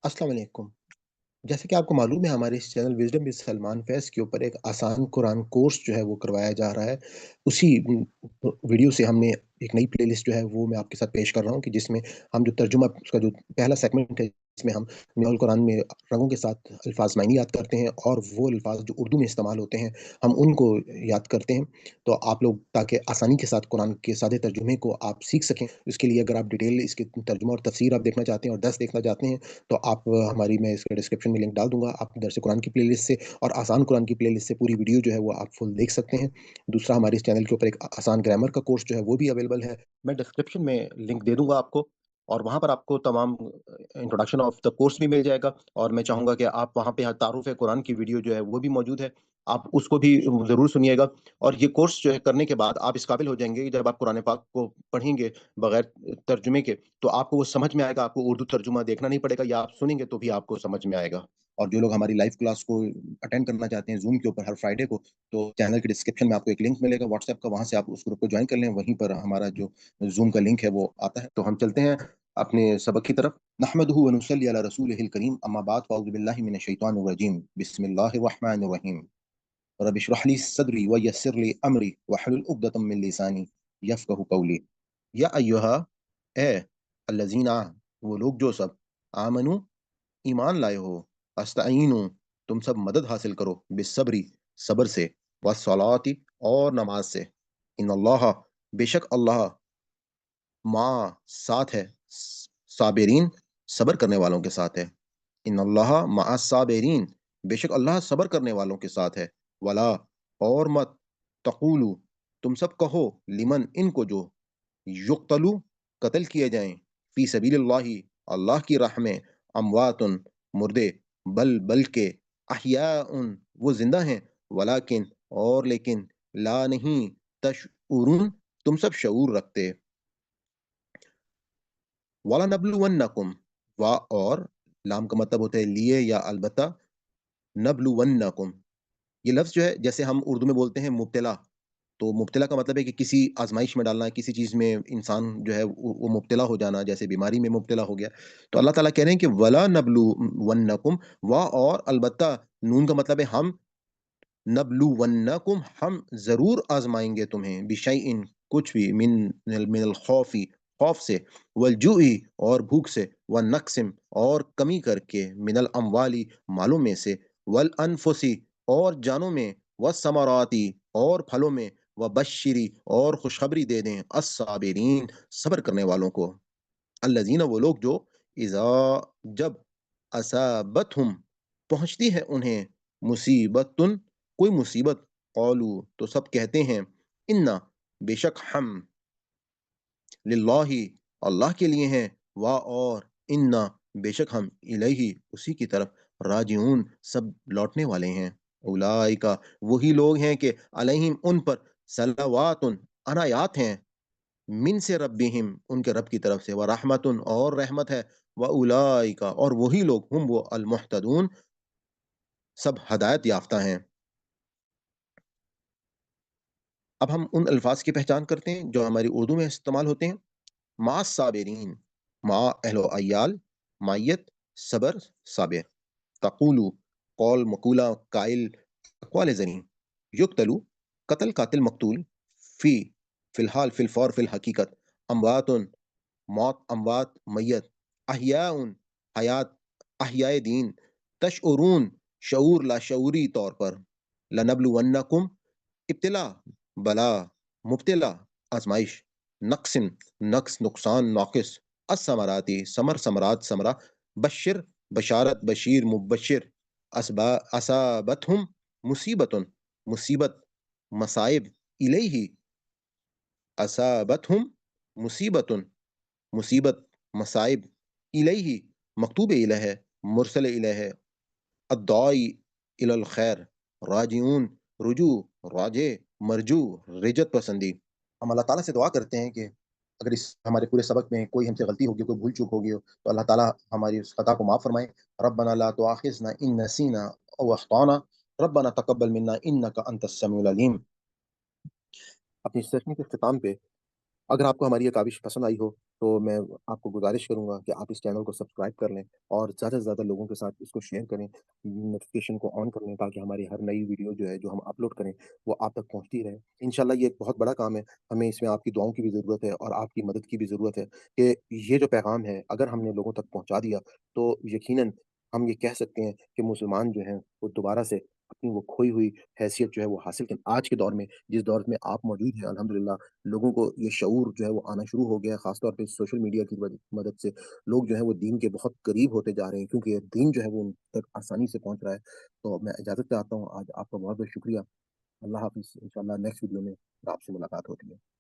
अस्सलाम वालेकुम। जैसे कि आपको मालूम है हमारे इस चैनल विज़डम विद सलमान फैज़ के ऊपर एक आसान कुरान कोर्स जो है वो करवाया जा रहा है। उसी वीडियो से हमने एक नई प्लेलिस्ट जो है वो मैं आपके साथ पेश कर रहा हूँ कि जिसमें हम जो तर्जुमा उसका जो पहला सेगमेंट है इसमें हम मिनाल कुरान में रंगों के साथ अल्फ़ाज़ मायने याद करते हैं और वो अल्फ़ाज़ जो उर्दू में इस्तेमाल होते हैं, हम उनको याद करते हैं। तो आप लोग ताकि आसानी के साथ कुरान के सादे तर्जुमे को आप सीख सकें, इसके लिए अगर आप डिटेल इसके तर्जुमा और तफ़सीर आप देखना चाहते हैं और दर्स देखना चाहते हैं तो आप हमारी मैं इसके डिस्क्रिप्शन में लिंक डाल दूँगा। आप दरस कुरान की प्लेलिस्ट से और आसान कुरान की प्लेलिस्ट से पूरी वीडियो जो है वो आप फुल देख सकते हैं। दूसरा हमारे इस चैनल के ऊपर एक आसान ग्रामर का कोर्स जो है वो भी अवेलेबल है। मैं डिस्क्रिप्शन में लिंक दे दूँगा आपको और वहाँ पर आपको तमाम इंट्रोडक्शन ऑफ द कोर्स भी मिल जाएगा और मैं चाहूँगा कि आप वहाँ पे तारुफ़ कुरान की वीडियो जो है वो भी मौजूद है। आप उसको भी ज़रूर सुनिएगा और ये कोर्स जो है करने के बाद आप इस काबिल हो जाएँगे कि जब आप कुरान पाक को पढ़ेंगे बगैर तर्जुमे के तो आपको वो समझ में आएगा, आपको उर्दू तर्जुमा देखना नहीं पड़ेगा या आप सुनेंगे तो भी आपको समझ में आएगा। और जो लोग हमारी लाइव क्लास को अटेंड करना चाहते हैं ज़ूम के ऊपर हर फ्राइडे को, तो चैनल के डिस्क्रिप्शन में आपको एक लिंक मिलेगा व्हाट्सएप का, वहाँ से आप उस ग्रुप को जॉइन कर लें, वहीं पर हमारा जो ज़ूम का लिंक है वो आता है। तो हम चलते हैं अपने सबक की तरफ। नहमदुहु व नुसल्ली अला रसूलिहिल करीम, अम्मा बाद फ़अऊज़ु बिल्लाहि मिनश शैतानिर रजीम। बिस्मिल्लाहिर रहमानिर रहीम। रब इश्रह ली सदरी व यस्सिर ली अमरी वहलुल उक़दतम मिन लिसानी यफ़क़हू क़ौली। या अय्युहा ए अल्लज़ीना, वो लोग जो सब आमनू ईमान लाए हो, अस्तईनु तुम सब मदद हासिल करो, बिस्सब्री सब्र से, वस्सलाति और नमाज से। इन्नल्लाह बेशक अल्लाह माँ साथ है, साबिरीन सब्र करने वालों के साथ है। इन्नल्लाह मअस साबिरीन बेशक अल्लाह सब्र करने वालों के साथ है। वला और मत तक़ूलू तुम सब कहो लिमन इनको जो युक़्तलू कत्ल किए जाएँ फ़ी सबीलिल्लाहि अल्लाह की राह में अमवातुन मुर्दे बल्कि अहयाउन वो ज़िंदा हैं वलाकिन और लेकिन ला नहीं तशउरून तुम सब शऊर रखते। वलनब्लुवन्नकुम वा और लाम का मतलब होता है लिए या अलबत्ता नब्लुवन्नकुम ये लफ्ज़ जो है जैसे हम उर्दू में बोलते हैं मुब्तला, तो मुब्तला का मतलब है कि किसी आज़माइश में डालना, किसी चीज़ में इंसान जो है वो मुब्तला हो जाना, जैसे बीमारी में मुब्तला हो गया। तो अल्लाह ताला कह रहे हैं कि वला नब्लुवन्नकुम वा और अलबत्ता नून का मतलब है हम नब्लुवन्नकुम हम ज़रूर आज़माएँगे तुम्हें बिशैइन कुछ भी मिनल खौफ़ी खौफ़ से वल जुई और भूख से व नक़्सिम और कमी करके मिनल अम्वाली मालों में से वल अनफुसी और जानों में व समराती और फलों में व बश्शिरी और खुशखबरी दे दें अस्साबिरीन सब्र करने वालों को। अल्लज़ीना वो लोग जो इज़ा जब असाबतहुम पहुँचती है उन्हें मुसीबतुन कोई मुसीबत क़ालू तो सब कहते हैं इन्ना बेशक हम लिल्लाहि अल्लाह के लिए हैं वा और इन्ना बेशक हम इलैहि उसी की तरफ राजिऊन सब लौटने वाले हैं। उलाइका वही लोग हैं कि अलैहिम उन पर सलवातुन अनायात हैं मिन से रब्बिहिम उनके रब की तरफ से व रहमतुन और रहमत है व उलाइका और वही लोग हम वो अल मुहतदून सब हदायत याफ्ता हैं। अब हम उन अल्फाज की पहचान करते हैं जो हमारी उर्दू में इस्तेमाल होते हैं। मा साबिरीन मा अहलो अयाल मायत सबर साबिर तक़ूलू कौल मकूला काइल अक़वाल ज़नी युक्तलू कत्ल कातिल मकतूल फ़ी फ़िलहाल फ़िलफ़ौर फ़िल हकीकत अमवातुन मौत अमवात मैयत अहयाउन हयात अहयाए दीन तशउरून शऊर लाशऊरी तौर पर लनब्लुवन्नकुम इब्तिला बला मुब्तिला आजमाइश नक्सिन नक्स नुकसान नाकिस असमराती समर समरात समरा बशिर बशारत बशीर मुबशिर असबा असाबतहुम मुसीबतुन मुसीबत मसाइब इलैहि असाबतहुम मुसीबतुन मुसीबत मसाइब इलैहि मकतूब इलैह है मुरसल इलैह है अद्दाई इलल खैर राजिऊन रुजू राजे मरजू रिजत पसंदी। हम अल्लाह ताला से दुआ करते हैं कि अगर इस हमारे पूरे सबक में कोई हमसे गलती होगी, कोई भूल चूक होगी हो, तो अल्लाह ताला हमारी उस खता को माफ़ फरमाए। रब्बना ला तुआखिज़ना इन नसीना औ अख़्ताना रब्बना तक़ब्बल मिन्ना इन्नका अंतस समीउल अलीम। अपनी सेशन के इख्तिताम पे अगर आपको हमारी ये काविश पसंद आई हो, तो मैं आपको गुज़ारिश करूँगा कि आप इस चैनल को सब्सक्राइब कर लें और ज़्यादा से ज़्यादा लोगों के साथ इसको शेयर करें, नोटिफ़िकेशन को ऑन कर लें ताकि हमारी हर नई वीडियो जो है, जो हम अपलोड करें, वो आप तक पहुँचती रहे। इंशाल्लाह ये एक बहुत बड़ा काम है, हमें इसमें आपकी दुआओं की भी ज़रूरत है और आपकी मदद की भी ज़रूरत है कि ये जो पैगाम है, अगर हमने लोगों तक पहुँचा दिया, तो यकीनन हम ये कह सकते हैं कि मुसलमान जो हैं, वो दोबारा से अपनी वो खोई हुई हैसियत जो है, वो हासिल करें। आज के दौर में, जिस दौर में आप मौजूद हैं अल्हम्दुलिल्लाह, लोगों को ये शऊर जो है वो आना शुरू हो गया है, ख़ास तौर पे सोशल मीडिया की मदद से। लोग जो हैं वो दीन के बहुत करीब होते जा रहे हैं क्योंकि ये दीन जो है वो उन तक आसानी से पहुँच रहा है। तो मैं इजाज़त चाहता हूँ, आज आपका बहुत-बहुत शुक्रिया। अल्लाह हाफ़िज़, इंशाअल्लाह नेक्स्ट वीडियो में आपसे मुलाकात होती है।